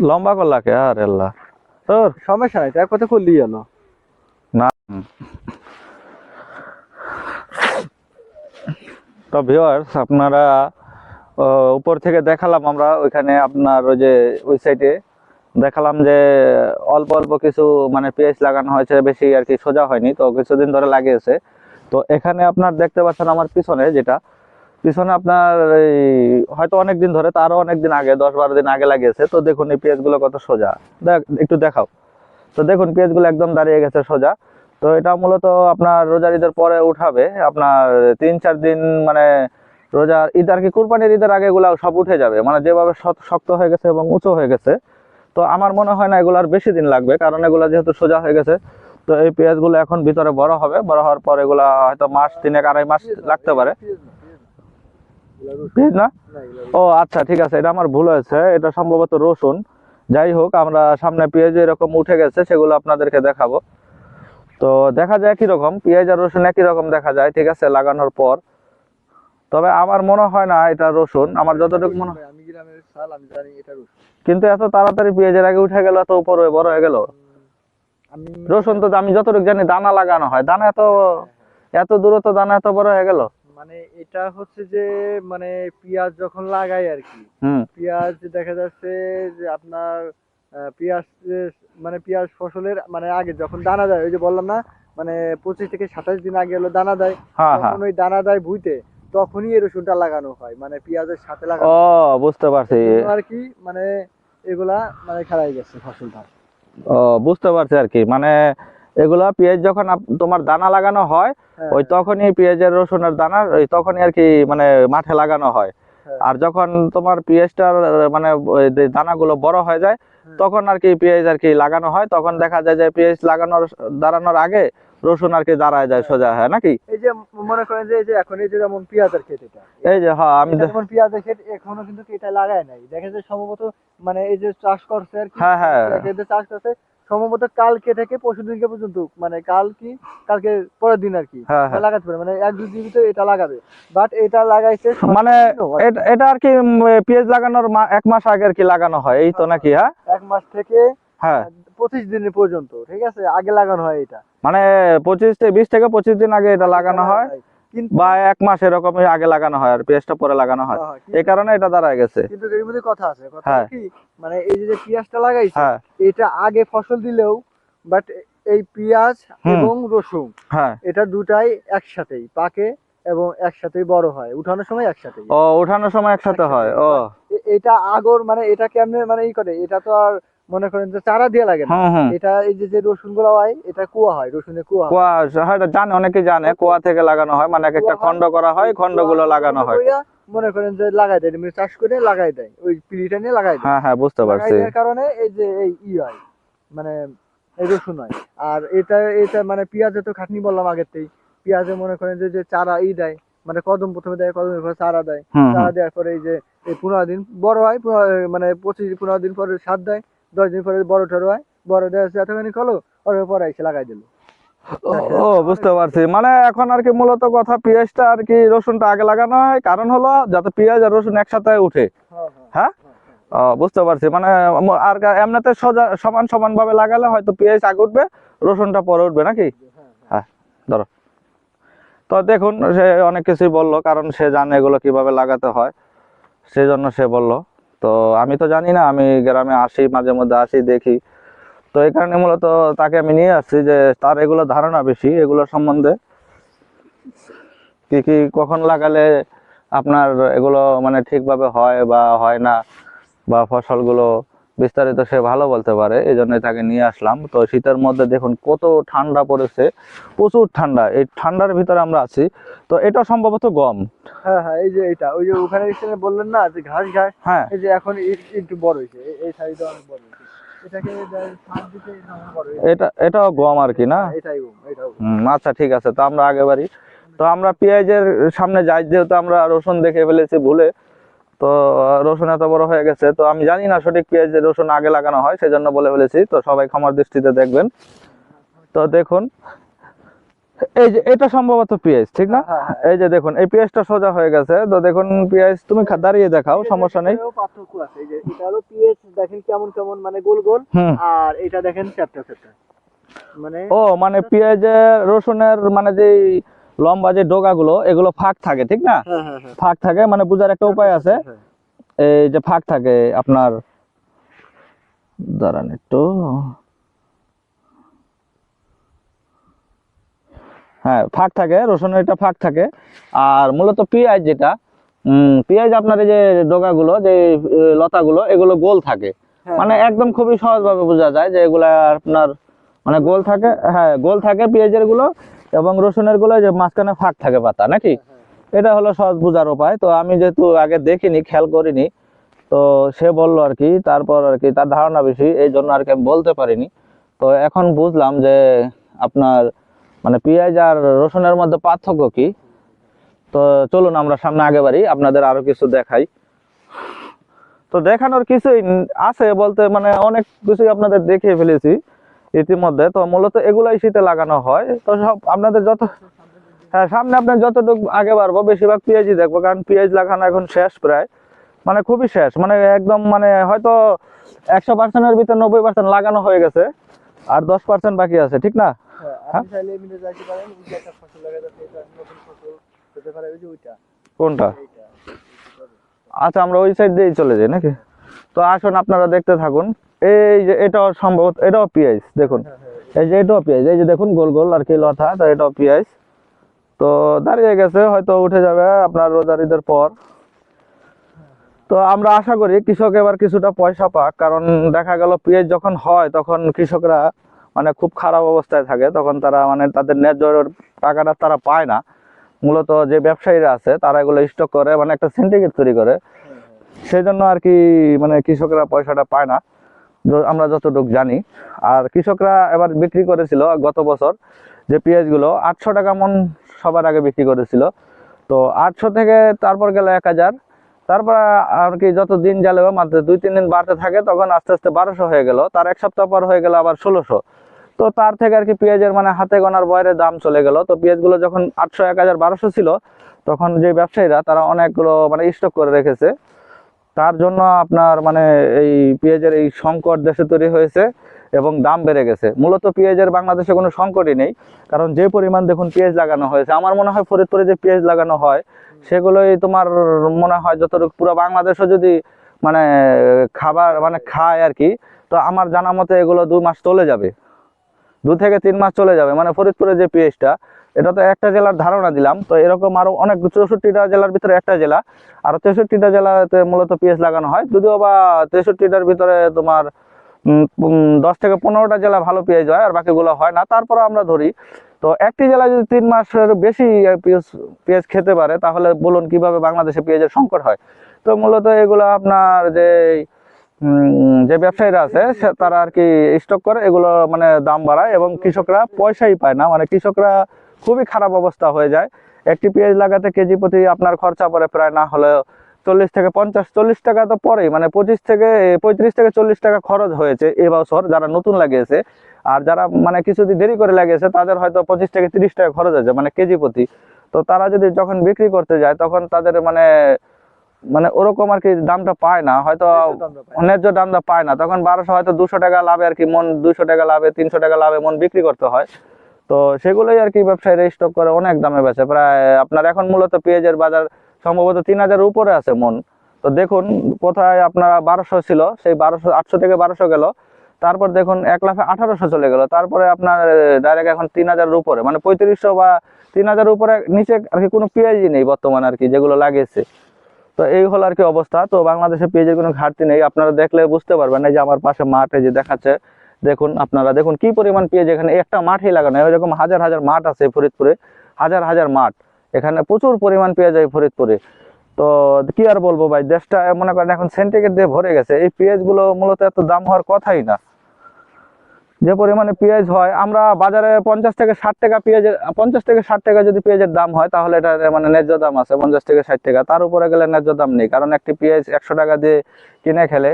লম্বা করলাকে আর আল্লাহ তোর সমস্যা নাই, তার কথা করলি জানো না। তো ভিউয়ার্স আপনারা উপর থেকে দেখালাম আমরা ওইখানে আপনার ওই যে ওই সাইডে দেখালাম যে অল্প অল্প কিছু মানে পেঁয়াজ লাগানো হয়েছে, বেশি আর কি সোজা হয়নি, তো কিছুদিন ধরে লাগিয়েছে। তো এখানে আপনার দেখতে পাচ্ছেন আমার পিছনে যেটা, পিছনে আপনার এই হয়তো অনেক দিন ধরে, তারও অনেক দিন আগে 10-12 দিন আগে লাগিয়েছে। তো দেখুন এই পেঁয়াজগুলো কত সোজা, একটু দেখাও। তো দেখুন পেঁয়াজগুলো একদম দাঁড়িয়ে গেছে সোজা। তো এটা মূলত আপনার রোজার ঈদের পরে উঠাবে আপনার 3-4 দিন, মানে রোজার ঈদ আর কি, কুরবানির ঈদের আগে এগুলা সব উঠে যাবে, মানে যেভাবে শক্ত হয়ে গেছে এবং উঁচু হয়ে গেছে। তো আমার মনে হয় না এগুলার বেশি দিন লাগবে, কারণ এগুলা যেহেতু সোজা হয়ে গেছে। তো এই পেঁয়াজগুলো এখন ভিতরে বড় হবে, বড় হওয়ার পর এগুলা হয়তো মাস 3-2.5 মাস লাগতে পারে। পেঁয়াজ না, ও আচ্ছা ঠিক আছে, এটা আমার ভুল হয়েছে, এটা সম্ভবত রসুন। যাই হোক, আমরা সামনে পেঁয়াজ এরকম উঠে গেছে, সেগুলো আপনাদেরকে দেখাবো। তো দেখা যায় কিরকম পেঁয়াজ আর রসুন একই রকম দেখা যায়, ঠিক আছে, লাগানোর পর। তবে আমার মনে হয় না এটা রসুন, আমার যতটুকু মনে হয়, আমি গ্রামের সাল, আমি জানি এটা রসুন। কিন্তু এত তাড়াতাড়ি পেঁয়াজের আগে উঠে গেল, তো উপরে বড় হয়ে গেল। আমি রসুন তো আমি যতটুকু জানি দানা লাগানো হয়, দানা এত দূরত্ব, দানা এত বড় হয়ে গেল। মানে এটা হচ্ছে যে মানে পেঁয়াজ যখন লাগাই আর কি, হুম পেঁয়াজ দেখা যাচ্ছে যে আপনার পেঁয়াজ মানে পেঁয়াজ ফসলের মানে আগে যখন দানা দেয়, ওই যে বললাম না, মানে 25 থেকে 27 দিন আগে হলো দানা দেয়, হ্যাঁ হ্যাঁ, তখন ওই দানা দেয় ভুইতে, তখনই এই রসুনটা লাগানো হয়, মানে পেঁয়াজের সাথে লাগানো ও হয়। বুঝতে পারছি। এই জন্য আর কি মানে এগুলা মানে খারাই গেছে ফসলটা। ও বুঝতে পারছি আর কি, মানে এগুলা পেঁয়াজ যখন তোমার দানা লাগানো হয়, হ্যাঁ ওই তখনই পেঁয়াজের রসুনের দানা ওই তখনই আর কি মানে মাঠে লাগানো হয়। হ্যাঁ আর যখন তোমার পেঁয়াজটার মানে ওই যে দানাগুলো বড় হয়ে যায়, হ্যাঁ। তখন আর কি পেঁয়াজ আর কি লাগানো হয়। তখন দেখা যায় যে পেঁয়াজ দাঁড়ানোর আগে রসুন আর কি দাঁড়ায় যায় সোজা, হয় নাকি? এই যে মনে করেন যে এই যে এখন এই যে যেমন পেঁয়াজের ক্ষেত, এটা এই যে হ্যাঁ, আমি এটা যেমন পেঁয়াজের ক্ষেত এখনো কিন্তু এটা লাগায় নাই, দেখা যায় সম্ভবত মানে এই যে চাষ করছে আর কি, হ্যাঁ হ্যাঁ ক্ষেতে চাষ করছে সম্ভবত কালকে থেকে পরশু দিনকে পর্যন্ত, মানে কালকে পরের দিন আর কি হ্যাঁ এটা হ্যাঁ, লাগাতে পারে, মানে 1-2 দিন ভিতরে এটা লাগাবে। বাট এটা লাগাইছে মানে সর্বনিম্ন আর কি। এটা আর কি পেঁয়াজ লাগানোর 1 মাস আগে আর কি লাগানো হয়, এই তো নাকি? হ্যাঁ 1 মাস থেকে হ্যাঁ, 25 দিন পর্যন্ত, ঠিক আছে, আগে লাগানো হয় এটা। মানে 20 থেকে 25 দিন আগে এটা লাগানো হয়, কিন্তু বা 1 মাস এরকমই আগে লাগানো হয়, আর পেঁয়াজটা পরে লাগানো হয়। এই কারণে এটা দাঁড়ায় গেছে। কিন্তু এর মধ্যে কথা আছে, কথা হ্যাঁ কি, মানে এই যে পেঁয়াজটা লাগাইছে হ্যাঁ এটা আগে ফসল দিলেও, বাট এই পেঁয়াজ হুম এবং রসুন হ্যাঁ, এটা দুটাই একসাথেই পাকে এবং একসাথেই বড় হয়, উঠানোর সময় একসাথেই। ও ওঠানোর সময় একসাথে হয়। ও এটা আগর মানে এটা কেমনে মানে ই করে, এটা তো আর মনে করেন যে চারা দিয়ে লাগে না, হুম হুম, এটা এই যে যে রসুন গুলো হয় এটা কুয়া হয়, রসুনের কুয়া হয়। কুয়া, হ্যাঁ এটা জানে, অনেকে জানে কুয়া থেকে লাগানো হয়, মানে এক একটা খণ্ড করা হয়, খণ্ডগুলো লাগানো হয়। মনে করেন যে লাগাই দেয়, মানে চাষ করে লাগাই দেয়, ওই পিড়িটা নিয়ে লাগাই দেয়। হ্যাঁ হ্যাঁ, বুঝতে লাগাই পারছি। দেওয়ার কারণে এই যে এই হয় মানে এই রসুন হয়। আর এটা এটা মানে পেঁয়াজে তো খাটনি বললাম আগেরতেই, পেঁয়াজে মনে করেন যে যে চারা দেয়, মানে কদম প্রথমে দেয়, কদম এরপর চারা দেয়, হুম হুম, চারা দেওয়ার পরে এই যে এই 15 দিন বড় হয়, মানে 25-15 দিন পরে সার দেয়, 10 দিন পরে বড় ঠড়ো হয়, বড় দেওয়া এতখানি হলো, ওর পরে এসে লাগাই দিল। ও বুঝতে পারছি, মানে এখন আর কি মূলত কথা পেঁয়াজটা আর কি রসুনটা আগে লাগানো হয়, কারণ হলো যাতে পেঁয়াজ আর রসুন একসাথে উঠে। হ্যাঁ হ্যাঁ হ্যাঁ, হ্যাঁ হ্যাঁ। বুঝতে পারছি, মানে আর এমনিতে সোজা সমান সমান ভাবে লাগালে হয়তো পেঁয়াজ আগে উঠবে, রসুনটা পরে উঠবে নাকি? হ্যাঁ হ্যাঁ। হ্যাঁ, ধরো। তো দেখুন সে অনেক কিছুই বললো, কারণ সে জানে এগুলো কিভাবে লাগাতে হয়, সেই জন্য সে বললো। তো আমি তো জানি না, আমি গ্রামে আসি, মাঝে মধ্যে আসি, দেখি। তো এই কারণে মূলত তাকে আমি নিয়ে আসছি, যে তার এগুলো ধারণা বেশি এগুলো সম্বন্ধে, কি কি কখন লাগালে আপনার এগুলো মানে ঠিকভাবে হয় বা হয় না, বা ফসলগুলো বিস্তারিত সে ভালো বলতে পারে, এই জন্যই তাকে নিয়ে আসলাম। তো শীতের মধ্যে দেখুন কত ঠান্ডা পড়েছে, প্রচুর ঠান্ডা, এই ঠান্ডার ভিতরে আমরা আছি। তো এটা সম্ভবত গম। হ্যাঁ হ্যাঁ, এই যে এটা ওই যে ওখানে এসে বললেন না যে ঘাস ঘাস, হ্যাঁ, এই যে এখন একটু বড় হয়েছে, এই সাইডটা অনেক বড় হয়েছে, এটাকে সার দিতে এটা অনেক বড় হয়েছে। এটাও গম আর কি না? এটাই গম, এটাও গম। আচ্ছা ঠিক আছে, তো আমরা আগে বাড়ি। তো আমরা পেঁয়াজের সামনে যাই, যেহেতু আমরা রসুন দেখে ফেলেছি ভুলে। তো রসুন এত বড় হয়ে গেছে, তো আমি জানি না সঠিক পেঁয়াজ রসুন আগে লাগানো হয়, সেজন্য বলে ফেলেছি। তো সবাই ক্ষমার দৃষ্টিতে দেখবেন। তো দেখুন এই যে এটা সম্ভবত পেঁয়াজ, ঠিক না? হ্যাঁ, হ্যাঁ। এই যে দেখুন এই পেঁয়াজটা সোজা হয়ে গেছে, তো দেখুন পেঁয়াজ তুমি দাঁড়িয়ে দেখাও, সমস্যা নেই। এটারও পার্থক্য আছে, এই যে এটা হলো পিএস দেখেন কেমন কেমন মানে গোল গোল, হুম। আর এটা দেখেন চ্যাপ্টা চ্যাপ্টা মানে। ও মানে পেঁয়াজের রসুনের মানে যে লম্বা যে ডগাগুলো এগুলো ফাঁক থাকে, ঠিক না? হ্যাঁ হ্যাঁ হ্যাঁ। ফাঁক থাকে মানে বোঝার একটা উপায় আছে, হ্যাঁ। এই যে ফাঁক থাকে আপনার, দাঁড়ান একটু, হ্যাঁ ফাঁক থাকে, রসুনের এটা ফাঁক থাকে। আর মূলত পেঁয়াজ যেটা, পেঁয়াজ আপনার এই যে ডগাগুলো যে লতাগুলো এগুলো গোল থাকে, হ্যাঁ, মানে হ্যাঁ। একদম খুবই সহজভাবে বোঝা যায় যে এগুলা আপনার মানে গোল থাকে, হ্যাঁ গোল থাকে পেঁয়াজের গুলো, এবং রসুনের গুলো যে মাঝখানে ফাঁক থাকে পাতা নাকি। এটা হলো সহজ বোঝার উপায়। তো আমি যেহেতু আগে দেখিনি, খেয়াল করিনি, তো সে বললো আর কি, তারপর আর কি তার ধারণা বেশি, এই জন্য আর কি আমি বলতে পারিনি। তো এখন বুঝলাম যে আপনার মানে পেঁয়াজ আর রসুনের মধ্যে পার্থক্য কি। তো চলুন আমরা সামনে আগে বাড়ি, আপনাদের আরো কিছু দেখাই। তো দেখানোর কিছুই আছে বলতে, মানে অনেক কিছুই আপনাদের দেখিয়ে ফেলেছি ইতিমধ্যে। তো মূলত এগুলাই শীতে লাগানো হয়। তো সব আপনাদের যত, হ্যাঁ সামনে আপনার যতটুকু আগে বাড়বো বেশিরভাগ পেঁয়াজই দেখবো, কারণ পেঁয়াজ লাগানো এখন শেষ প্রায়, মানে খুবই শেষ, মানে একদম মানে হয়তো 100%-এর ভিতর 90% লাগানো হয়ে গেছে, আর 10% বাকি আছে, ঠিক না? হ্যাঁ, হ্যাঁ আপনি চাইলে এমনি যাইতে পারেন, ওই যে একটা ফসল লাগা যাচ্ছে, এটা নতুন ফসল হতে পারে, ওই যে ওইটা কোনটা? এইটা। আচ্ছা আমরা ওই সাইড দিয়েই চলে যাই নাকি? তো আসুন আপনারা দেখতে থাকুন। এই যে এটাও সম্ভবত এটাও পেঁয়াজ, দেখুন হ্যাঁ হ্যাঁ। এই যে এটাও পেঁয়াজ, এই যে দেখুন গোল গোল আর কি লতা, তো এটাও পেঁয়াজ। তো দাঁড়িয়ে গেছে, হয়তো উঠে যাবে আপনার রোজার ঈদের পর। তো আমরা আশা করি কৃষক এবার কিছুটা পয়সা পাক, কারণ দেখা গেল পেঁয়াজ যখন হয় তখন কৃষকরা মানে খুব খারাপ অবস্থায় থাকে, তখন তারা মানে তাদের ন্যায্য টাকাটা তারা পায় না। মূলত যে ব্যবসায়ীরা আছে তারা এগুলো স্টক করে, মানে একটা সিন্ডিকেট তৈরি করে, সেই জন্য আর কি মানে কৃষকরা পয়সাটা পায় না, আমরা যতটুকু জানি। আর কৃষকরা এবার বিক্রি করেছিল গত বছর যে পেঁয়াজগুলো 800 টাকা মন সবার আগে বিক্রি করেছিল। তো 800 থেকে তারপর গেল 1000, তারপর আর কি যত দিন গেল মাত্র 2-3 দিন বাড়তে থাকে, তখন আস্তে আস্তে 1200 হয়ে গেল, তার এক সপ্তাহ পর হয়ে গেল আবার 1600। তো তার থেকে আর কি পেঁয়াজের মানে হাতে গোনার বাইরে দাম চলে গেল। তো পেঁয়াজগুলো যখন 800, 1000, 1200 ছিল, তখন যে ব্যবসায়ীরা তারা অনেকগুলো মানে স্টক করে রেখেছে, তার জন্য আপনার মানে এই পেঁয়াজের এই সংকট দেশে তৈরি হয়েছে এবং দাম বেড়ে গেছে। মূলত পেঁয়াজের বাংলাদেশে কোনো সংকটই নেই, কারণ যে পরিমাণ দেখুন পেঁয়াজ লাগানো হয়েছে, আমার মনে হয় ফরিদপুরে যে পেঁয়াজ লাগানো হয় সেগুলোই তোমার মনে হয় যতটুকু পুরো বাংলাদেশও যদি মানে খাবার মানে খায় আর কি, তো আমার জানা মতে এগুলো 2 মাস চলে যাবে, 2 থেকে 3 মাস চলে যাবে। মানে ফরিদপুরে যে পেঁয়াজটা, এটা তো একটা জেলার ধারণা দিলাম, তো এরকম আরো অনেক 64টা জেলার ভিতরে একটা জেলা, আর 63টা জেলাতে মূলত পেঁয়াজ লাগানো হয়, যদিও বা 63টার ভিতরে তোমার 10 থেকে 15টা জেলা ভালো পেঁয়াজ হয়, আর বাকিগুলো হয় না। তারপরে আমরা ধরি তো একটি জেলায় যদি 3 মাসের বেশি পেঁয়াজ পেঁয়াজ খেতে পারে, তাহলে বলুন কিভাবে বাংলাদেশে পেঁয়াজের সংকট হয়। তো মূলত এগুলো আপনার যে যে ব্যবসায়ীরা আছে তারা আর কি স্টক করে এগুলো, মানে দাম বাড়ায় এবং কৃষকরা পয়সাই পায় না, মানে কৃষকরা খুবই খারাপ অবস্থা হয়ে যায়। একটি পেঁয়াজ লাগাতে কেজি প্রতি আপনার খরচা পড়ে প্রায় না হলে 40 থেকে 50, 40 টাকা তো পরেই, মানে 35 থেকে 40 টাকা খরচ হয়েছে এবছর যারা নতুন লাগিয়েছে। আর যারা মানে কিছুদিন দেরি করে লাগিয়েছে তাদের হয়তো 25 থেকে 30 টাকা খরচ হয়েছে মানে কেজি প্রতি। তো তারা যদি যখন বিক্রি করতে যায় তখন তাদের মানে মানে ওরকম আর কি দামটা পায় না, হয়তো ন্যায্য দামটা পায় না, তখন 1200 হয়তো 200 টাকা লাভে আর কি মন, 200 টাকা লাভে, 300 টাকা লাভে মন বিক্রি করতে হয়। তো সেগুলোই আর কি ব্যবসায়ীরা স্টক করে অনেক দামে বেচে, প্রায় আপনার এখন মূলত পেঁয়াজের বাজার সম্ভবত 3000 উপরে আছে মন। তো দেখুন কোথায় আপনার 1200 ছিল, সেই 1200, 800 থেকে 1200 গেল, তারপর দেখুন 1,18,000 চলে গেল, তারপরে আপনার ডাইরেক্ট এখন 3000 উপরে, মানে 3500 বা 3000 উপরে নিচে আর কি কোনো পেঁয়াজই নেই বর্তমানে আর কি যেগুলো লাগিয়েছে। তো এই হলো আর কি অবস্থা। তো বাংলাদেশে পেঁয়াজের কোনো ঘাটতি নেই, আপনারা দেখলে বুঝতে পারবেন। এই যে আমার পাশে মাঠে যে দেখাচ্ছে, দেখুন আপনারা দেখুন কি পরিমাণ পেঁয়াজ, এখানে একটা মাঠেই লাগানো, এরকম হাজার হাজার মাঠ আছে ফরিদপুরে, হাজার হাজার মাঠ, এখানে প্রচুর পরিমাণ পেঁয়াজ হয় ফরিদপুরে। তো কি আর বলবো ভাই, দেশটা মনে করেন এখন সিন্ডিকেট দিয়ে ভরে গেছে, এই পেঁয়াজ গুলো মূলত এত দাম হওয়ার কথাই না। যে পরিমাণে পেঁয়াজ হয়, আমরা বাজারে 50 থেকে 60 টাকা পেঁয়াজের, 50 থেকে 60 টাকা যদি পেঁয়াজের দাম হয় তাহলে এটা মানে ন্যায্য দাম আছে 50 থেকে 60 টাকা, তার উপরে গেলে ন্যায্য দাম নেই। কারণ একটি পেঁয়াজ 100 টাকা দিয়ে কিনে খেলে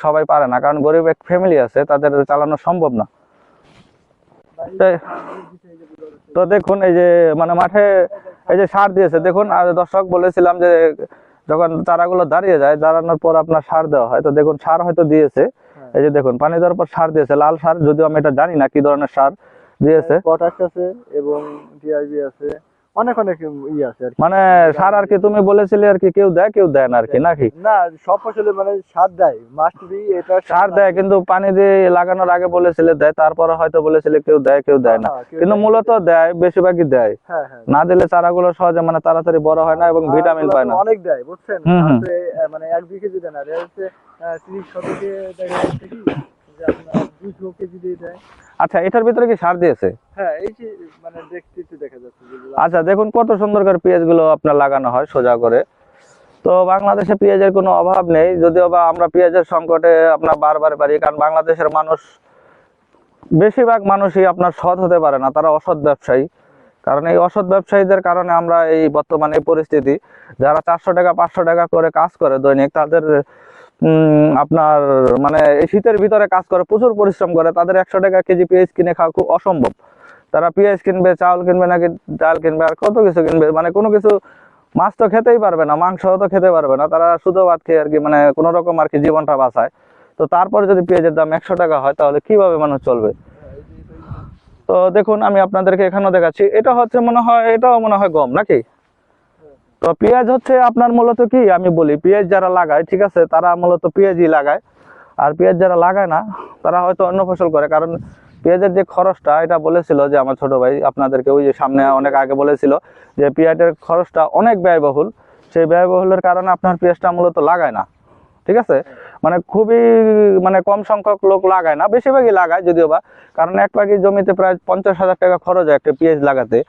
সবাই পারে না, কারণ গরিব এক ফ্যামিলি আছে, তাদের চালানো সম্ভব না। তাই তো দেখুন এই যে মানে মাঠে এই যে সার দিয়েছে দেখুন, আর দর্শক বলেছিলাম যে যখন চারাগুলো দাঁড়িয়ে যায়, দাঁড়ানোর পর আপনার সার দেওয়া হয়, তো দেখুন সার হয়তো দিয়েছে। এই যে দেখুন পানি দেওয়ার পর সার দিয়েছে, লাল সার, যদিও আমি এটা জানি না কি ধরনের সার দিয়েছে। পটাশ আছে এবং ডিআইবি আছে, অনেক অনেক আছে আর কি। মানে সার আর কি তুমি বলেছিলে আর কি কেউ দেয় কেউ দেয় না আর কি, নাকি? না, সব ফসলে মানে সার দেয়, মাস্ট বি, এটা সার দেয় কিন্তু পানি দিয়ে লাগানোর আগে বলেছিলে দেয়, তারপরে হয়তো বলেছিলে কেউ দেয় কেউ দেয় না, কিন্তু মূলত দেয়, বেশিরভাগই দেয়। হ্যাঁ হ্যাঁ, না দিলে চারাগুলো সহজে মানে তাড়াতাড়ি বড় হয় না এবং ভিটামিন পায় না। অনেক দেয় বুঝছেন। হুম, হুম। তাতে, মানে 1 বিঘে যদি না দেয় হচ্ছে 30 শতকে দেখা যাচ্ছে কি যে আপনার 200 কেজি দিয়ে দেয়। আচ্ছা, এটার ভিতরে কি সার দিয়েছে? হ্যাঁ, এই যে মানে দেখতে দেখা যাচ্ছে যেগুলো। আচ্ছা দেখুন কত সুন্দর করে পেঁয়াজ গুলো আপনার লাগানো হয় সোজা করে। তো বাংলাদেশে পেঁয়াজের কোনো অভাব নেই, যদিও বা আমরা পেঁয়াজের সংকটে আপনার বারবার পারি, কারণ বাংলাদেশের মানুষ, বেশিরভাগ মানুষই আপনার সৎ হতে পারে না, তারা অসৎ ব্যবসায়ী। কারণ এই অসৎ ব্যবসায়ীদের কারণে আমরা এই বর্তমানে এই পরিস্থিতি। যারা 400 টাকা 500 টাকা করে কাজ করে দৈনিক, তাদের আপনার মানে এই শীতের ভিতরে কাজ করে, প্রচুর পরিশ্রম করে, তাদের 100 টাকা কেজি পেঁয়াজ কিনে খাওয়া খুব অসম্ভব। তারা পেঁয়াজ কিনবে, চাউল কিনবে, নাকি ডাল কিনবে, আর কত কিছু কিনবে, মানে কোনো কিছু, মাছ তো খেতেই পারবে না, মাংস তো খেতে পারবে না, তারা শুধু ভাত খেয়ে আর কি মানে কোনো রকম আর কি জীবনটা বাঁচায়। তো তারপরে যদি পেঁয়াজের দাম 100 টাকা হয়, তাহলে কিভাবে মানুষ চলবে? তো দেখুন আমি আপনাদেরকে এখানেও দেখাচ্ছি, এটা হচ্ছে মনে হয়, এটাও মনে হয় গম, নাকি? তো পেঁয়াজ হচ্ছে আপনার মূলত কি আমি বলি, পেঁয়াজ যারা লাগায় ঠিক আছে, তারা মূলত পেঁয়াজই লাগায়। আর পেঁয়াজ যারা লাগায় না, তারা হয়তো অন্য ফসল করে। কারণ পেঁয়াজের যে খরচটা, এটা বলেছিল যে আমার ছোট ভাই আপনাদেরকে, ওই যে সামনে অনেক আগে বলেছিল যে পেঁয়াজের খরচটা অনেক ব্যয়বহুল। সেই ব্যয়বহুলের কারণে আপনার পেঁয়াজটা মূলত লাগায় না, ঠিক আছে? মানে খুবই মানে কম সংখ্যক লোক লাগায় না, বেশিরভাগই লাগায় যদিও বা। কারণ এক বাগি জমিতে প্রায় 50,000 টাকা খরচ হয় একটা পেঁয়াজ লাগাতে।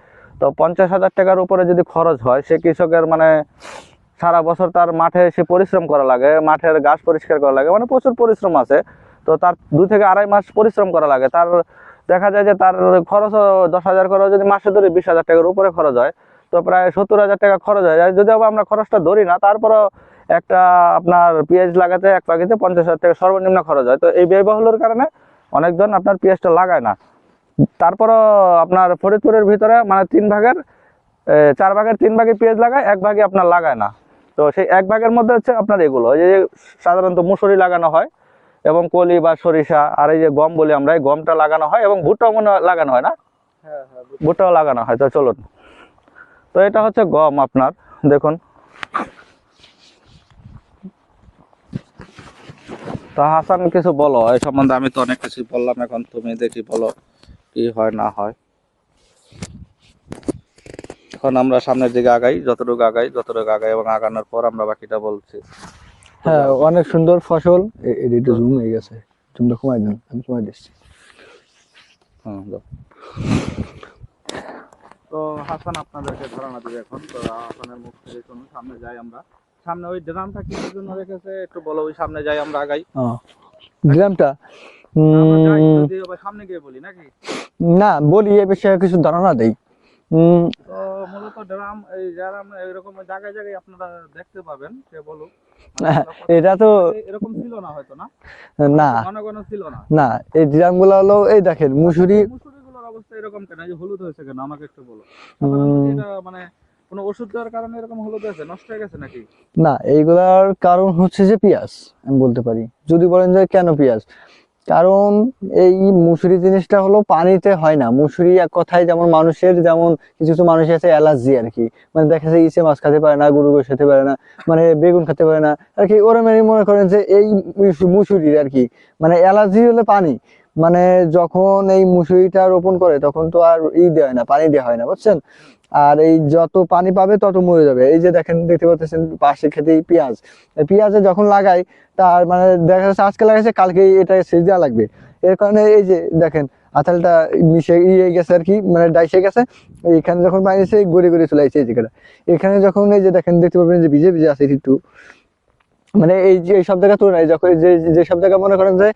তো 50,000 টাকার উপরে যদি খরচ হয়, সে কৃষকের মানে সারা বছর তার মাঠে সে পরিশ্রম করা লাগে, মাঠের ঘাস পরিষ্কার করা লাগে, মানে প্রচুর পরিশ্রম আছে। তো তার 2 থেকে 2.5 মাস পরিশ্রম করা লাগে, তার দেখা যায় যে তার খরচও 10,000 করে, যদি মাসে ধরি 20,000 টাকার উপরে খরচ হয়, তো প্রায় 70,000 টাকা খরচ হয়ে যায়। যদি আবার আমরা খরচটা ধরি না, তারপরও একটা আপনার পেঁয়াজ লাগাতে এক বাগিতে 50,000 টাকা সর্বনিম্ন খরচ হয়। তো এই ব্যয়বহুলের কারণে অনেকজন আপনার পেঁয়াজটা লাগায় না। তারপরও আপনার ফরিদপুরের ভিতরে মানে 4 ভাগের 3 ভাগে পেঁয়াজ লাগায়, 1 ভাগে আপনার লাগায় না। তো সেই 1 ভাগের মধ্যে হচ্ছে আপনার এগুলো, এই যে সাধারণত মুসুরি লাগানো হয় এবং কলি বা সরিষা, আর এই যে গম বলি আমরা, এই গমটা লাগানো হয়, এবং ভুট্টাও মনে হয় লাগানো হয় না? হ্যাঁ হ্যাঁ, ভুট্টাও লাগানো হয়। তো চলুন, তো এটা হচ্ছে গম আপনার, দেখুন। তো হাসান কিছু বলো এই সম্বন্ধে, আমি তো অনেক কিছু বললাম, এখন তুমি দেখি বলো কি হয় না হয়। এখন আমরা সামনের দিকে আগাই, যতটুকু আগাই এবং আগানোর পর আমরা বাকিটা বলছি। হ্যাঁ, অনেক সুন্দর ফসল। এটা জুম হয়ে গেছে, জুমটা কমাই দেন, আমি কমাই দিচ্ছি। দাও। তো হাসান আপনাদেরকে ধারণা দিবে এখন। তো হাসানের মুখ থেকে শুনুন, সামনে যাই আমরা। সামনে ওই ড্রামটা কিসের জন্য রেখেছে একটু বলো, ওই সামনে যাই আমরা আগাই। গ্রামটা আমরা যাই, যদি আবার সামনে গিয়ে বলি নাকি? না, বলি এ বিষয়ে কিছু ধারণা দেই। তো মূলত ড্রাম, এই ড্রাম এরকম জায়গায় জায়গায় আপনারা দেখতে পাবেন, সে বলুক। এটা তো এরকম ছিল না হয়তো, না না ঘন ঘন ছিল না। না, এই ড্রাম গুলো হলো, এই দেখেন মুসুরি। মুসুরিগুলোর অবস্থা এরকম কেন, এই যে হলুদ হয়েছে কেন, আমাকে একটু বলো। সাধারণত কি এটা মানে কোনো ওষুধ দেওয়ার কারণে এরকম হলুদ হয়েছে, নষ্ট হয়ে গেছে নাকি? না, এইগুলার কারণ হচ্ছে যে পেঁয়াজ, আমি বলতে পারি। যদি বলেন যে কেন পেঁয়াজ, কারণ এই মুসুরি জিনিসটা হলো পানিতে হয় না। মুসুরি এক কথায় যেমন মানুষের, যেমন কিছু কিছু মানুষ আছে অ্যালার্জি আর কি, মানে দেখা যায় ইসে মাছ খেতে পারে না, গরু গোশ খেতে পারে না, মানে বেগুন খেতে পারে না আর কি। ওরা মানে মনে করেন যে এই মুসুরির আর কি মানে অ্যালার্জি হলে পানি, মানে যখন এই মুসুরিটা রোপণ করে তখন তো আর দেওয়া হয় না, পানি দেওয়া হয় না, বুঝছেন। আর এই যত পানি পাবে তত মরে যাবে। এই যে দেখেন, দেখতে পাচ্ছেন পাশে খেতেই পেঁয়াজ, পেঁয়াজে যখন লাগাই, তার মানে দেখা যাচ্ছে আজকে লাগাইছে কালকে এটা সেচ দেওয়া লাগবে। এর কারণে এই যে দেখেন আঁতালটা মিশে গেছে আর কি, মানে ডাইসে গেছে। এইখানে যখন পানি এসে গড়ে গড়ে চলে আসছে এই জায়গাটা, এখানে যখন এই যে দেখেন, দেখতে পাবেন যে ভিজে ভিজে আছে একটু, মানে এই যে সব জায়গা তুলনায় যখন যে সব জায়গা মনে করেন যে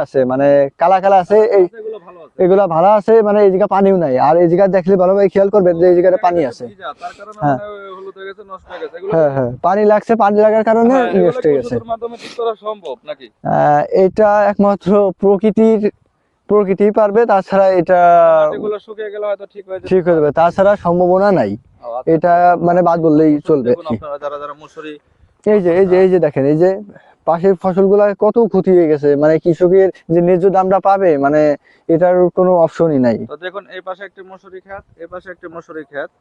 আছে, মানে কালা কালা আছে, এগুলা ভালো আছে, মানে এই জায়গা পানিও নাই। আর এই জায়গা দেখলে ভালোভাবে খেয়াল করবেন যে এই জায়গাটা পানি আছে। হ্যাঁ হ্যাঁ হ্যাঁ, পানি লাগছে, পানি লাগার কারণে নষ্ট হয়ে গেছে। এটা একমাত্র প্রকৃতির প্রকৃতি পারবে, তাছাড়া এটা এগুলো শুকিয়ে গেলে হয়তো ঠিক হয়ে ঠিক হয়ে যাবে, তাছাড়া সম্ভাবনা নাই। এটা মানে বাদ বললেই চলবে আর কি। আপনারা যারা যারা মুসুরি এই যে দেখেন, এই যে পাশের ফসলগুলা কত ক্ষতি হয়ে গেছে, মানে কৃষকের যে ন্যায্য দামটা পাবে, মানে এটার কোনো অপশনই নাই। তো দেখুন এই পাশে একটি মসুরি ক্ষেত, এই পাশে একটি মসুরি ক্ষেত।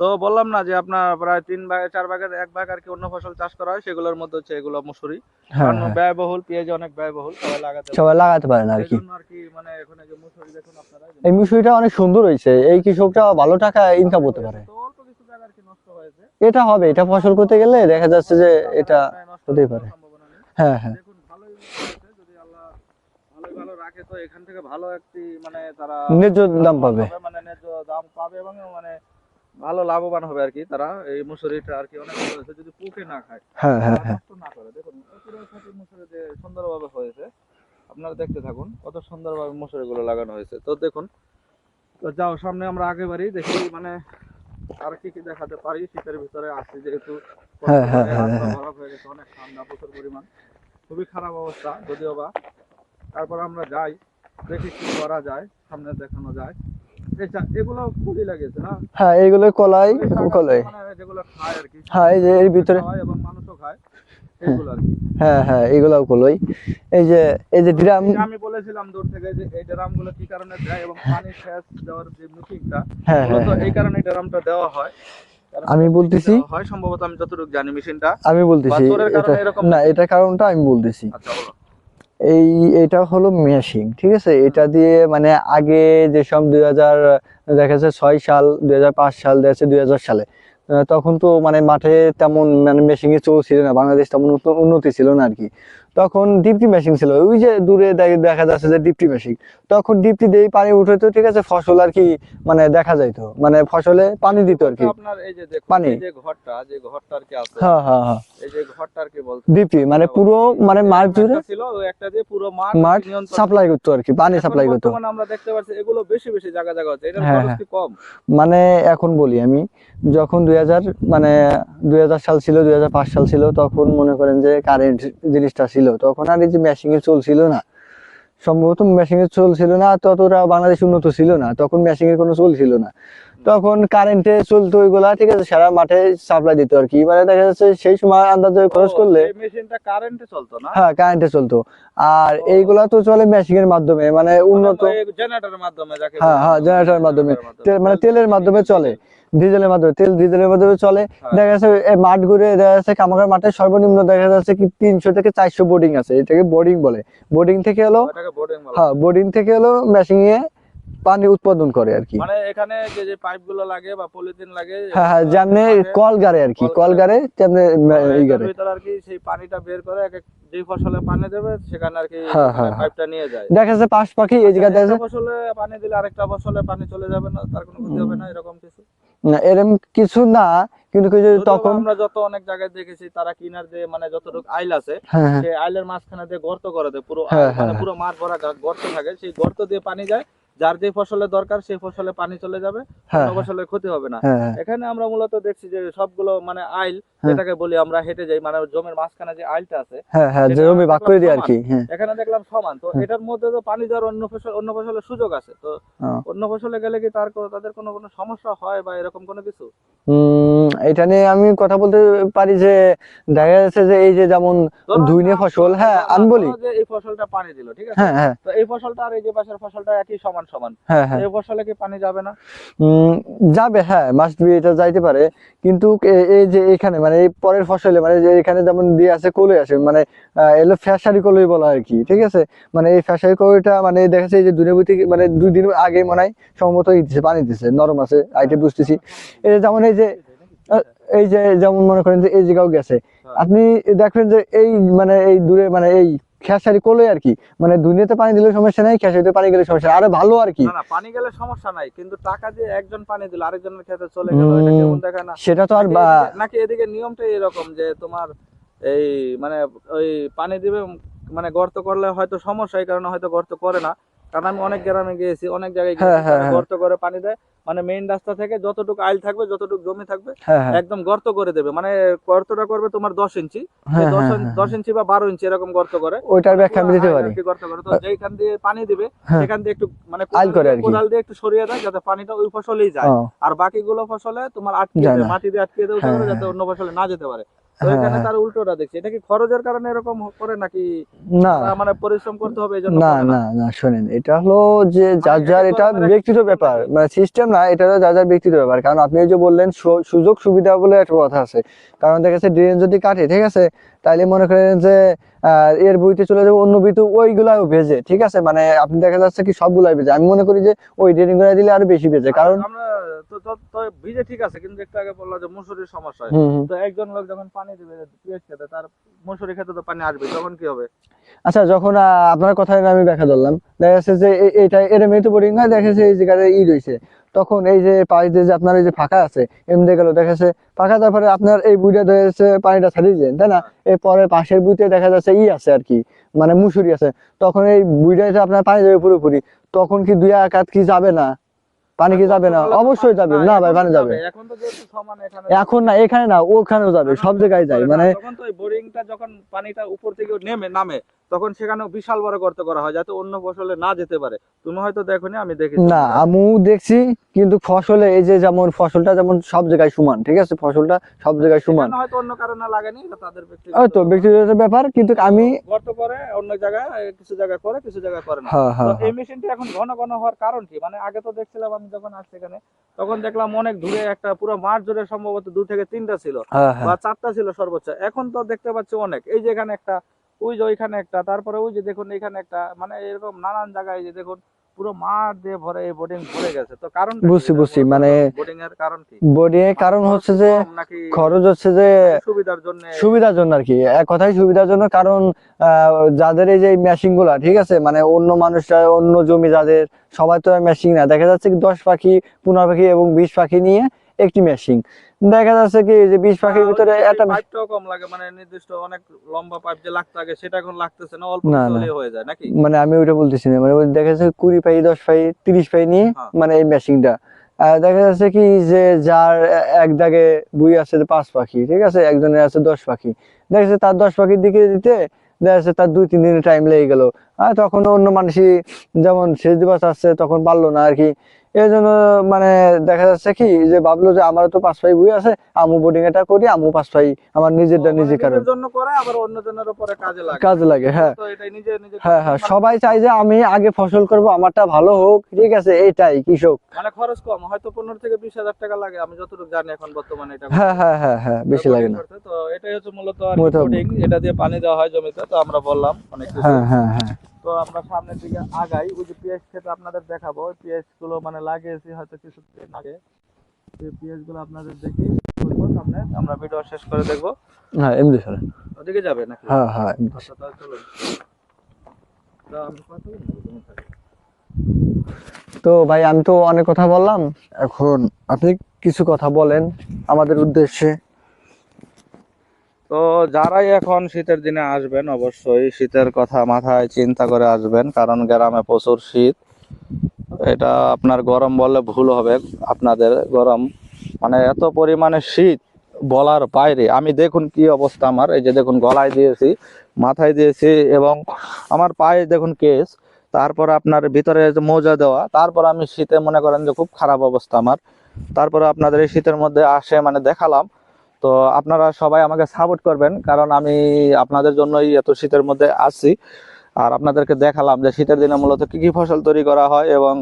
তো বললাম না যে আপনার প্রায় 3 ভাগে 4 ভাগের 1 ভাগ আর কি অন্য ফসল চাষ করা হয়, সেগুলোর মধ্যে হচ্ছে এগুলো মসুরি। হ্যাঁ, কারণ হ্যাঁ, ব্যয়বহুল, পেঁয়াজ অনেক ব্যয়বহুল, সবাই সবাই লাগাতে পারে না আর কি। জন্য আর কি মানে এখানে যে মসুরি দেখুন আপনারা এই মুসুরিটা অনেক সুন্দর হয়েছে, এই কৃষকটা ভালো টাকা ইনকাম করতে পারে। তো অল্প কিছু জায়গা আর কি নষ্ট হয়েছে, এটা হবে, এটা ফসল করতে গেলে দেখা যাচ্ছে যে এটা নষ্ট হতেই হওয়ার পারে। সম্ভাবনা নেই। হ্যাঁ, হ্যাঁ, দেখুন ভালোই হয়েছে, যদি আল্লাহ ভালো রাখে তো এখান থেকে ভালো একটি মানে তারা ন্যায্য দাম পাবে। মানে ন্যায্য দাম পাবে এবং মানে ভালো লাভবান হবে আর কি তারা। এই মুসুরিটা আর কি অনেক ভালো হয়েছে, যদি পোকে না খায়, হ্যাঁ, হ্যাঁ, হ্যাঁ, নষ্ট না করে। দেখুন পুরো খাঁটি মুসুরি যে সুন্দরভাবে হয়েছে, আপনারা দেখতে থাকুন কত সুন্দরভাবে মুসুরি গুলো লাগানো হয়েছে। তো দেখুন, তো যাও সামনে আমরা আগে বাড়ি দেখি মানে আর কি কি দেখাতে পারি। শীতের ভিতরে আসছি যেহেতু, হ্যাঁ, হ্যাঁ, হ্যাঁ, হ্যাঁ। খারাপ হয়ে গেছে, অনেক ঠান্ডা প্রচুর পরিমাণ, খুবই খারাপ অবস্থা যদিও বা। তারপর আমরা যাই দেখি কি করা যায়, সামনে দেখানো যায়। এগুলো খুবই লাগিয়েছে না, হ্যাঁ, এইগুলো কলাই, কলাই। মানে যেগুলো খায় আর কি, হ্যাঁ, এই যে এর ভিতরে, খাওয়ায় এবং মানুষও খায় এগুলো আর কি। হ্যাঁ, হ্যাঁ, এইগুলাও কলাই। এই যে ড্রাম, এই যে আমি বলেছিলাম দূর থেকে যে এই ড্রাম গুলো কি কারণে দেয় এবং পানি সেচ দেওয়ার যে মেশিনটা, হ্যাঁ, হ্যাঁ, মূলত হ্যাঁ, এই কারণে ড্রামটা দেওয়া হয়। কারণ আমি বলতেছি, হয় সম্ভবত, আমি যতটুকু জানি মেশিনটা আমি বলতেছি বাছুরের এটা কারণে এরকম না, এটা কারণটা আমি বলতেছি। আচ্ছা বলো। এটা হলো মেশিন, ঠিক আছে। এটা দিয়ে মানে আগে যেসব 2000 দেখা যাচ্ছে 6 সাল, 2005 সাল, দেখা যাচ্ছে 2000 সালে, তখন তো মানে মাঠে তেমন মানে মেশিন এ চলছিল না, বাংলাদেশ তেমন উন্নতি ছিল না আর কি। তখন ডিপটি মেশিন ছিল, ওই যে দূরে দেখা যাচ্ছে যে ডিপটি মেশিন, তখন ডিপটি দিয়ে পানি উঠাইতো, ঠিক আছে, ফসল আর কি মানে দেখা যাইতো, মানে ফসলে পানি দিত আর কি, আপনার এই যে দেখুন পানি। এই যে ঘরটা আর কি আছে, হ্যাঁ, হ্যাঁ, হ্যাঁ, এই যে ঘরটা আর কি বলতে ডিপটি মানে পুরো মানে মাঠ জুড়ে ছিল, ওই একটা দিয়ে পুরো মাঠ মাঠ নিয়ন্ত্রণ সাপ্লাই করতো আর কি, পানি এখন সাপ্লাই করতো। বর্তমানে আমরা দেখতে পাচ্ছি এগুলো বেশি বেশি জায়গা জায়গা হচ্ছে, এটার হ্যাঁ, খরচ হ্যাঁ, কি কম? মানে এখন বলি আমি, যখন 2000 মানে 2000 সাল ছিল, 2005 সাল ছিল, তখন মনে করেন যে কারেন্ট জিনিসটা ছিল, তখন আর এই যে মেশিন এ চলছিল না, সম্ভবত মেশিন এ চলছিল না, ততটা বাংলাদেশ উন্নত ছিল না, তখন মেশিন এর কোনো চলছিল না, তখন কারেন্টে চলতো ওইগুলা, ঠিক আছে, সারা মাঠে সাপ্লাই দিত আর কি। এবারে দেখা যাচ্ছে সেই সময় আন্দাজে খরচ করলে, এই মেশিনটা কারেন্টে চলতো না, হ্যাঁ, কারেন্টে চলতো, আর এইগুলা তো চলে মেশিন এর মাধ্যমে, মানে উন্নত, জেনারেটরের মাধ্যমে যাকে হ্যাঁ, হ্যাঁ, জেনারেটরের মাধ্যমে, মানে তেলের মাধ্যমে চলে, ডিজেলের মাধ্যমে, ডিজেলের মাধ্যমে চলে। দেখা যাচ্ছে মাঠ ঘুরে দেখা যাচ্ছে কামাখার মাঠে সর্বনিম্ন দেখা যাচ্ছে কি 300 থেকে 400 বোর্ডিং আছে, এটাকে বোর্ডিং বলে। বোর্ডিং থেকে হলো, হ্যাঁ, বোর্ডিং থেকে হলো মেশিন এ পানি উৎপাদন করে আর কি। মানে এখানে যে যে পাইপ গুলো লাগে বা পলিথিন লাগে, হ্যাঁ, হ্যাঁ, যেমনি কল গাড়ে আর কি, কল গাড়ে তেমনি এই গাড়ে ভিতর আর কি সেই পানিটা বের করে এক এক যে ফসলে পানি দেবে সেখানে আর কি হ্যাঁ, হ্যাঁ, পাইপটা নিয়ে যায়। দেখা যাচ্ছে পাশ পাখি এই জায়গায় দেখা একটা যাচ্ছে, ফসলে পানি দিলে আরেকটা ফসলে পানি চলে যাবে না, তার কোনো ক্ষতি হবে না, এরকম কিছু? না, এরকম কিছু না, কিন্তু কি যে যদিও বা তখন, আমরা যত অনেক জায়গায় দেখেছি তারা কিনার দিয়ে মানে যতটুকু আইল আছে, হ্যাঁ, হ্যাঁ, সেই আইলের মাঝখানে দিয়ে গর্ত করে দেয়, পুরো হ্যাঁ, আইল, মানে হ্যাঁ, পুরো মাঠ ভরা গর্ত থাকে, সেই গর্ত দিয়ে পানি যায়, যার যে ফসলে দরকার সেই ফসলে পানি চলে যাবে, হ্যাঁ, কোনো ফসলের ক্ষতি হবে না। হ্যাঁ, হ্যাঁ, এখানে আমরা মূলত দেখছি যে সবগুলো মানে আইল, হ্যাঁ। যেটাকে বলি আমরা হেঁটে যাই, মানে জমির মাঝখানে যে আইলটা আছে, হ্যাঁ, হ্যাঁ, সেটা জমি ভাগ করে দিই আর সমান। কি, হ্যাঁ, এখানে দেখলাম সমান, তো এটার মধ্যে তো পানি দেওয়ার অন্য ফসলের সুযোগ আছে, তো হ্যাঁ। অন্য ফসলে গেলে কি তাদের কোনো কোনো সমস্যা হয় বা এরকম কোনো কিছু? এটা নিয়ে আমি কথা বলতে পারি যে দেখা যাচ্ছে যে এই যে যেমন ধুইনে ফসল, হ্যাঁ, আমি বলি, যে এই ফসলটা পানি দিল, ঠিক আছে, হ্যাঁ, হ্যাঁ, তো এই ফসলটা আর এই যে পাশের ফসলটা একই সমান সমান, হ্যাঁ, হ্যাঁ, এই ফসলে কি পানি যাবে না? যাবে, হ্যাঁ, মাস্ট বি, এটা যাইতে পারে, কিন্তু এই যে এখানে মানে এই পরের ফসলে মানে যে এখানে যেমন দিয়ে আছে কলই আছে, মানে এলো ফ্যাসারি কলই বলা আর কি, ঠিক আছে, মানে এই ফ্যাসারি কলইটা মানে দেখা যাচ্ছে এই যে দুনিয়াবতী মানে 2 দিন আগে মনে হয় সম্ভবত দিচ্ছে, পানি দিচ্ছে, নরম আছে আইটে বুঝতেছি। এই যে যেমন এই যে যেমন মনে করেন যে এই জায়গাও গেছে, আপনি দেখবেন যে এই মানে এই দূরে মানে এই খেসারি কোলে আর কি, মানে দুনিয়াতে পানি দিলে সমস্যা নাই, খেসারিতে পানি গেলে সমস্যা, আরো ভালো আর কি। না না, পানি গেলে সমস্যা নাই, কিন্তু টাকা দিয়ে একজন পানি দিল আরেকজনের ক্ষেতে চলে গেল, এটা কেমন দেখায় না? সেটা তো আর নাকি এদিকে নিয়মটা এরকম যে তোমার এই মানে ওই পানি দিবে, মানে গর্ত করলে হয়তো সমস্যা, এই কারণে হয়তো গর্ত করে না, কারণ আমি অনেক গ্রামে গিয়েছি, অনেক জায়গায় গিয়েছি, হ্যাঁ, হ্যাঁ, তারা গর্ত করে পানি দেয়, মানে মেইন রাস্তা থেকে যতটুকু আইল থাকবে, যতটুকু জমি থাকবে, হ্যাঁ হ্যাঁ একদম গর্ত করে দেবে। মানে গর্তটা করবে তোমার 10 ইঞ্চি, হ্যাঁ দশ হ্যাঁ হ্যাঁ 10 ইঞ্চি বা 12 ইঞ্চি এরকম গর্ত করে। ওইটার মানে ব্যাখ্যা আমি পুরো দিতে আইল পারি। আর কি গর্ত করে, তো যেখান দিয়ে পানি দিবে হ্যাঁ সেখান দিয়ে একটু মানে আইল করে আর কি। কোদাল দিয়ে একটু সরিয়ে দেয় যাতে পানিটা ওই ফসলেই যায়। ও আর বাকিগুলো ফসলে তোমার আটকে যায় দেয়, না। মাটি দিয়ে আটকে দেয় উঁচু হ্যাঁ করে, হ্যাঁ যাতে অন্য ফসলে না যেতে পারে। তো হ্যাঁ এখানে হ্যাঁ তার উল্টোটা দেখছি। এটা কি খরচের কারণে এরকম করে নাকি না মানে পরিশ্রম করতে হবে এই জন্য না করে না? না না শোনেন, এটা হলো যে মানে যার এটা যার কি এটা গরমের একটা ব্যক্তিগত system ব্যাপার, নাকি? মানে সিস্টেম না, এটা হলো যার যার ব্যক্তিগত ব্যাপার। কারণ আপনি এই যে বললেন সুযোগ সুবিধা বলে একটা কথা আছে। কারণ দেখা যাচ্ছে ড্রেন যদি কাটে, ঠিক আছে, তাইলে মনে করেন যে এর বইতে চলে যাবে অন্য বইতে, ওইগুলাও ভেজে, ঠিক আছে, মানে আপনি দেখা যাচ্ছে কি সবগুলাই ভেজে। আমি মনে করি যে ওই ড্রেনিং গুলা দিলে আরো বেশি ভেজে, কারণ আমরা তো ভিজে ঠিক আছে, কিন্তু একটু আগে বললো যে মুসুরির সমস্যা হয়। হুম হুম। তো একজন লোক যখন পানি দিবে পেঁয়াজ খেতে, তার মুসুরি খেতে তো পানি আসবে, তখন কি হবে? আচ্ছা, যখন আপনার কথায় আমি ব্যাখ্যা ধরলাম, দেখা যাচ্ছে যে এটা এর মেয়ে তো বোরিং হয়, দেখা যাচ্ছে এই জায়গায় রয়েছে, তখন এই যে পাশ দিয়ে যে আপনার এই যে ফাঁকা আছে, এমনি গেল দেখা যাচ্ছে ফাঁকা, তারপরে আপনার এই বুইটা দেখা যাচ্ছে পানিটা ছাড়িয়ে যায়, তাই না? এরপরে পাশের বুইতে দেখা যাচ্ছে আছে আর কি, মানে মুসুরি আছে, তখন এই বুইটাতে আপনার পানি যাবে পুরোপুরি, তখন কি দুই আকাত কি যাবে না? পানি কি যাবে না? অবশ্যই যাবে, না ভাই পানি যাবে। এখন তো যেহেতু সমান এখানে এখন না, এখানে না, ওখানেও যাবে, সব জায়গায় যায়, মানে তখন তো ওই বোরিংটা যখন পানিটা উপর থেকে নামে, তখন সেখানেও বিশাল বড় গর্ত করা হয় যাতে অন্য ফসলে না যেতে পারে। তুমি হয়তো দেখোনি, আমি দেখেছি। না আমিও দেখছি, কিন্তু ফসলে এই যে যেমন ফসলটা যেমন সব জায়গায় সমান, ঠিক আছে, ফসলটা সব জায়গায় সমান, সেখানে হয়তো অন্য কারণে লাগেনি, এটা তাদের ওই তো ব্যক্তিগত ব্যাপার, কিন্তু আমি গর্ত করে অন্য জায়গায়, কিছু জায়গায় করে, কিছু জায়গায় করে না। হ্যাঁ তো হ্যাঁ এই মেশিনটি এখন ঘন ঘন হওয়ার কারণ কি? মানে আগে তো দেখছিলাম আমি যখন আসছি এখানে, তখন দেখলাম অনেক দূরে একটা পুরো মাঠ জুড়ে সম্ভবত 2 থেকে 3টা ছিল হ্যাঁ বা হ্যাঁ 4টা ছিল সর্বোচ্চ। এখন তো দেখতে পাচ্ছি অনেক, এই যে এখানে একটা, ওই যে ওইখানে একটা, তারপরে ওই যে দেখুন এখানে একটা, মানে এরকম নানান জায়গায় এই যে দেখুন পুরো মাঠ দিয়ে ভরে, এই বোর্ডিং ভরে গেছে। তো কারণ বুঝছি, মানে বোর্ডিং এর কারণ কি? বডি এর কারণ খরচ হচ্ছে কি যে কম নাকি খরচ হচ্ছে যে সুবিধার জন্য? সুবিধার জন্য আর কি, এক কথায় সুবিধার জন্য। কারণ যাদের এই যে মেশিন গুলা, ঠিক আছে, মানে অন্য মানুষরা অন্য জমি যাদের, সবাই তো মেশিন না, দেখা যাচ্ছে কি 10 পাখি 15 পাখি এবং 20 পাখি নিয়ে একটি মেশিন, দেখা যাচ্ছে কি যে 20 পাখির ভিতরে একটা পাইপটাও কম লাগে, মানে নির্দিষ্ট অনেক লম্বা পাইপ যে লাগতো আগে, সেটা এখন লাগতেছে না, অল্প না কিছু না, হলেই হয়ে যায় নাকি? মানে আমি ওইটা বলতেছি না, মানে ওই দেখা যাচ্ছে 20 পাই 10 পাই 30 পাই নিয়ে হ্যাঁ। মানে এই মেশিনটা দেখা যাচ্ছে কি যে যার এক দাগে বুই আছে 5 পাখি, ঠিক আছে, একজনের আছে 10 পাখি, দেখা যাচ্ছে তার 10 পাখির দিকে দিতে দেখা যাচ্ছে তার 2-3 দিনের টাইম লেগে গেল। আর তখন অন্য মানুষই যেমন সেচ দিবস আসছে তখন পারলো না আর কি, এই জন্য মানে দেখা যাচ্ছে কি যে ভাবলো যে আমারও তো 5 পাই বুই আছে, আমু বোর্ডিং এটা করি, আমু 5 পাই আমার নিজেরটা মানে নিজে কারণ নিজের জন্য করে, আবার অন্যজনের উপরে কাজে লাগে। কাজে লাগে। হ্যাঁ তো এটাই নিজে নিজে হ্যাঁ হ্যাঁ, মানে সবাই চাই যে আমি আগে ফসল করব, আমারটা ভালো হোক, ঠিক আছে, এইটাই কৃষক। মানে খরচ কম, হয়তো 15 থেকে 20 হাজার টাকা লাগে, আমি যতটুকু জানি এখন বর্তমানে এটা হ্যাঁ হ্যাঁ হ্যাঁ হ্যাঁ, বেশি লাগে না। করতে। তো এটাই হচ্ছে মূলত আর মূলত বোর্ডিং, এটা দিয়ে পানি দেওয়া হয় জমিতে। তো আমরা বললাম অনেক কিছু। হ্যাঁ হ্যাঁ হ্যাঁ তো আমরা সামনের দিকে আগাই, ওই যে পেঁয়াজ ক্ষেত আপনাদের দেখাবো, ওই পেঁয়াজ গুলো মানে লাগিয়েছি হয়তো কিছুদিন আগে, সেই পেঁয়াজ গুলো আপনাদের দেখি বলবো সামনে, আমরা ভিডিও শেষ করে দেখবো। হ্যাঁ, এমনি চলে। ওদিকে যাবে নাকি? হ্যাঁ হ্যাঁ এমনি। আচ্ছা তাহলে চলুন। তো আমি কথা বলবো তুমি থাকো। তো ভাই আমি তো অনেক কথা বললাম, এখন আপনি কিছু কথা বলেন আমাদের উদ্দেশ্যে। তো যারাই এখন শীতের দিনে আসবেন, অবশ্যই শীতের কথা মাথায় চিন্তা করে আসবেন, কারণ গ্রামে প্রচুর শীত। এটা আপনার গরম বললে ভুল হবে, আপনাদের গরম, মানে এত পরিমাণে শীত বলার বাইরে। আমি দেখুন কি অবস্থা আমার, এই যে দেখুন গলায় দিয়েছি, মাথায় দিয়েছি, এবং আমার পায়ে দেখুন কেস, তারপর আপনার ভিতরে যে মোজা দেওয়া, তারপর আমি শীতে মনে করেন যে খুব খারাপ অবস্থা আমার। তারপরে আপনাদের এই শীতের মধ্যে আসে মানে দেখালাম। তো আপনারা সবাই আমাকে সাপোর্ট করবেন, কারণ আমি আপনাদের জন্যই এত শীতের মধ্যে আসছি। আর আপনাদেরকে দেখালাম যে শীতের দিনে মূলত কি কি ফসল তৈরি করা হয়, এবং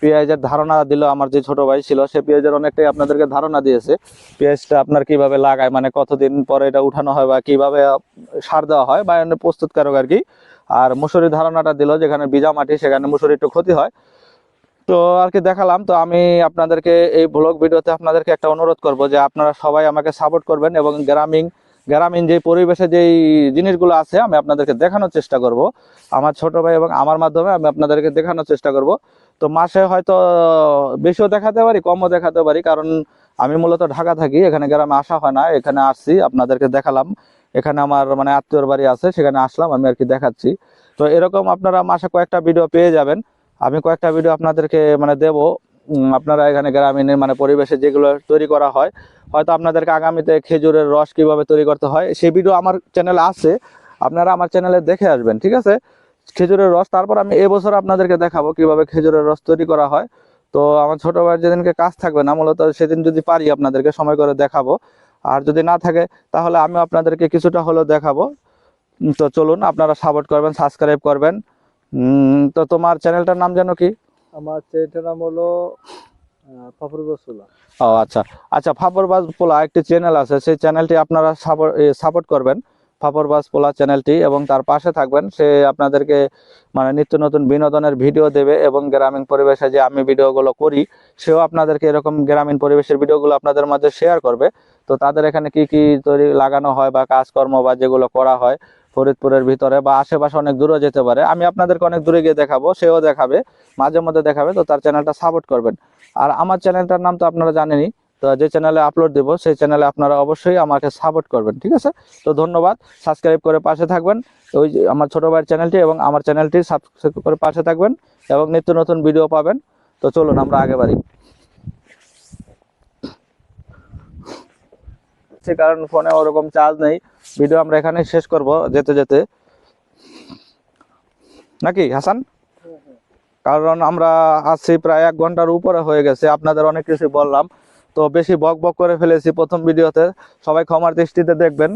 পেঁয়াজের ধারণা দিল আমার যে ছোট ভাই ছিল, সে পেঁয়াজের অনেকটাই আপনাদেরকে ধারণা দিয়েছে। পেঁয়াজটা আপনার কিভাবে লাগায়, মানে কতদিন পরে এটা উঠানো হয়, বা কিভাবে সার দেওয়া হয়, বা এমনি প্রস্তুতকারক আর কি। আর মুসুরি ধারণাটা দিল, যেখানে ভিজা মাটি সেখানে মুসুরি একটু ক্ষতি হয়। তো আর কি দেখালাম। তো আমি আপনাদেরকে এই ব্লগ ভিডিওতে আপনাদেরকে একটা অনুরোধ করব যে আপনারা সবাই আমাকে সাপোর্ট করবেন, এবং গ্রামীণ যে পরিবেশে যেই জিনিসগুলো আছে আমি আপনাদেরকে দেখানোর চেষ্টা করব, আমার ছোট ভাই এবং আমার মাধ্যমে আমি আপনাদেরকে দেখানোর চেষ্টা করব। তো মাসে হয়তো বেশিও দেখাতে পারি, কমও দেখাতে পারি, কারণ আমি মূলত ঢাকা থাকি, এখানে গ্রামে আসা হয় না। এখানে আসছি, আপনাদেরকে দেখালাম, এখানে আমার মানে আত্মীয়র বাড়ি আছে, সেখানে আসলাম আমি আর কি দেখাচ্ছি। তো এরকম আপনারা মাসে কয়েকটা ভিডিও পেয়ে যাবেন, আমি কয়েকটা ভিডিও আপনাদেরকে মানে দেব, আপনারা এখানে গ্রামীণ মানে পরিবেশে যেগুলো তৈরি করা হয়, হয়তো আপনাদেরকে আগামীতে খেজুরের রস কিভাবে তৈরি করতে হয় সেই ভিডিও আমার চ্যানেলে আছে, আপনারা আমার চ্যানেলে দেখে আসবেন, ঠিক আছে। খেজুরের রস, তারপর আমি এবছর আপনাদেরকে দেখাবো কিভাবে খেজুরের রস তৈরি করা হয়। তো আমার ছোট ভাইয়ের যেদিনকে কাজ থাকবে না, মূলত সেদিন যদি পারি আপনাদেরকে সময় করে দেখাবো, আর যদি না থাকে তাহলে আমি আপনাদেরকে কিছুটা হলেও দেখাবো। তো চলুন, আপনারা সাপোর্ট করবেন, সাবস্ক্রাইব করবেন। তো তোমার চ্যানেলটার নাম যেন কি? আমার চ্যানেলটার নাম হলো পাপড় গোসলা। ও আচ্ছা আচ্ছা, ফাপরবাজ পোলা একটি চ্যানেল আছে, সেই চ্যানেলটি আপনারা সাপোর্ট করবেন, ফাপরবাজ পোলা চ্যানেলটি, এবং তার পাশে থাকবেন। সে আপনাদেরকে মানে নিত্য নতুন বিনোদনের ভিডিও দেবে, এবং গ্রামীণ পরিবেশে যে আমি ভিডিওগুলো করি সেও আপনাদেরকে এরকম গ্রামীণ পরিবেশের ভিডিওগুলো আপনাদের মাঝে শেয়ার করবে। তো তাদের এখানে কি কি তৈরি লাগানো হয় বা কাজকর্ম বা যেগুলো করা হয় ফরিদপুরের ভিতরে বা আশেপাশে অনেক দূরে যেতে পারে, আমি আপনাদেরকে অনেক দূরে গিয়ে দেখাবো, সেও দেখাবে, মাঝে মধ্যে দেখাবে। তো তার চ্যানেলটা সাপোর্ট করবেন। আর আমার চ্যানেলটার নাম তো আপনারা জানেনই, তো যে চ্যানেলে আপলোড দেবো সেই চ্যানেলে আপনারা অবশ্যই আমাকে সাপোর্ট করবেন, ঠিক আছে। তো ধন্যবাদ, সাবস্ক্রাইব করে পাশে থাকবেন। ওই যে আমার ছোট ভাইয়ের চ্যানেলটি এবং আমার চ্যানেলটি সাবস্ক্রাইব করে পাশে থাকবেন এবং নিত্য নতুন ভিডিও পাবেন। তো চলুন আমরা আগে বাড়ি, কারণ ফোনে ওরকম চার্জ নেই। ভিডিও আমরা এখানে শেষ করব যেতে যেতে, নাকি হাসান? কারণ আমরা আছি প্রায় 1 ঘন্টার উপরে হয়ে গেছে, আপনাদের অনেক কিছু বললাম, তো বেশি বক বক করে ফেলেছি প্রথম ভিডিওতে। সবাই ক্ষমার দৃষ্টিতে দেখবেন,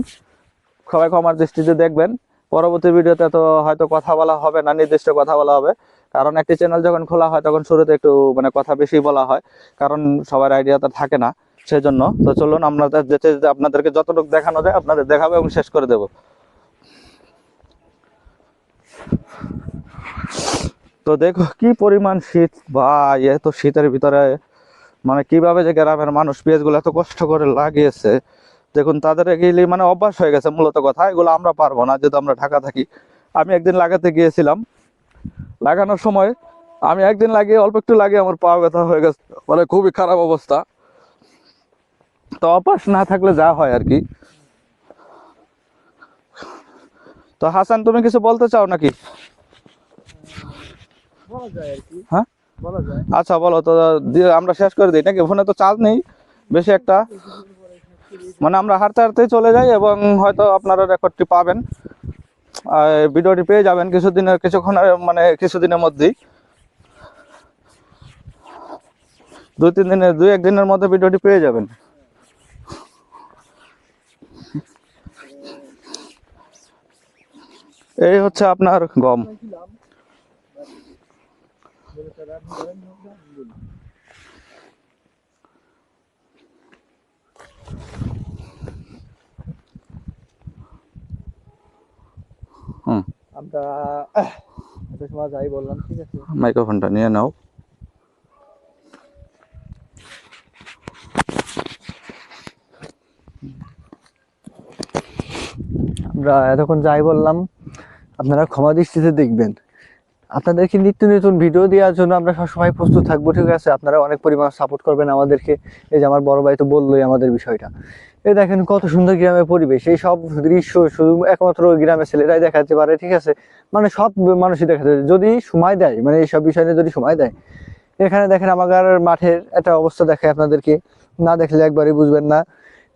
সবাই ক্ষমার দৃষ্টিতে দেখবেন। পরবর্তী ভিডিওতে তো হয়তো কথা বলা হবে না, নির্দিষ্ট কথা বলা হবে, কারণ একটি চ্যানেল যখন খোলা হয় তখন শুরুতে একটু মানে কথা বেশি বলা হয়, কারণ সবার আইডিয়া তো থাকে না, সেজন্য। তো চলুন, আপনাদের যেতে যেতে আপনাদেরকে যতটুকু দেখানো যায় আপনাদের দেখাবো এবং শেষ করে দেব। তো দেখো কি পরিমাণ শীত, ভাই এত শীতের ভিতরে মানে কিভাবে যে গ্রামের মানুষ পেঁয়াজগুলো এত কষ্ট করে লাগিয়েছে, দেখুন তাদের এগুলি মানে অভ্যাস হয়ে গেছে। মূলত কথা এগুলো আমরা পারবো না, যেহেতু আমরা ঢাকা থাকি। আমি একদিন লাগাতে গিয়েছিলাম, লাগানোর সময় আমি একদিন লাগিয়ে অল্প একটু লাগিয়ে আমার পা ব্যথা হয়ে গেছে, মানে খুবই খারাপ অবস্থা। তো অভ্যাস না থাকলে যা হয় আর কি। তো হাসান, তুমি কিছু বলতে চাও নাকি? বলা যায় আর কি, হ্যাঁ বলা যায়। আচ্ছা বলো তো, দিয়ে আমরা শেষ করে দিই নাকি? ফোনে তো চার্জ নেই বেশি একটা, মানে আমরা হাঁটতে হাঁটতেই চলে যাই এবং হয়তো আপনারা রেকর্ডটি পাবেন, ভিডিওটি পেয়ে যাবেন কিছুক্ষণের মানে কিছুদিনের মধ্যেই, 2-1 দিনের মধ্যে ভিডিওটি পেয়ে যাবেন। এই হচ্ছে আপনার গম। হুম, আমরা এত সময় যাই বললাম, ঠিক আছে। মাইক্রোফোনটা নিয়ে নাও। আমরা এতক্ষণ যাই বললাম, আপনারা ক্ষমা দৃষ্টিতে দেখবেন। আপনাদেরকে নিত্য নতুন ভিডিও দেওয়ার জন্য আমরা সবসময় প্রস্তুত থাকবো, ঠিক আছে। আপনারা অনেক পরিমাণ সাপোর্ট করবেন আমাদেরকে। এই যে আমার বড় ভাই তো বললোই আমাদের বিষয়টা। এই দেখেন কত সুন্দর গ্রামের পরিবেশ, এই সব দৃশ্য শুধু একমাত্র গ্রামের ছেলেরাই দেখাতে পারে, ঠিক আছে। মানে সব মানুষই দেখাতে পারে যদি সময় দেয়, মানে এইসব বিষয় নিয়ে যদি সময় দেয়। এখানে দেখেন আমাদের মাঠের একটা অবস্থা দেখায় আপনাদেরকে, না দেখলে একবারই বুঝবেন না।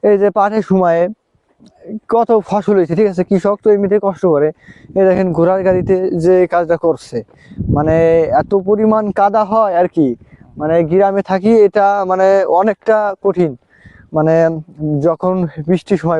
এই যে পাটের সময়ে কত ফসল হয়েছে, ঠিক আছে। কৃষক তো এমনিতে কষ্ট করে। এই দেখেন ঘোড়ার গাড়িতে যে কাজটা করছে, মানে এত পরিমাণ কাদা হয় আর কি। মানে গ্রামে থাকি এটা মানে অনেকটা কঠিন, মানে যখন বৃষ্টির সময়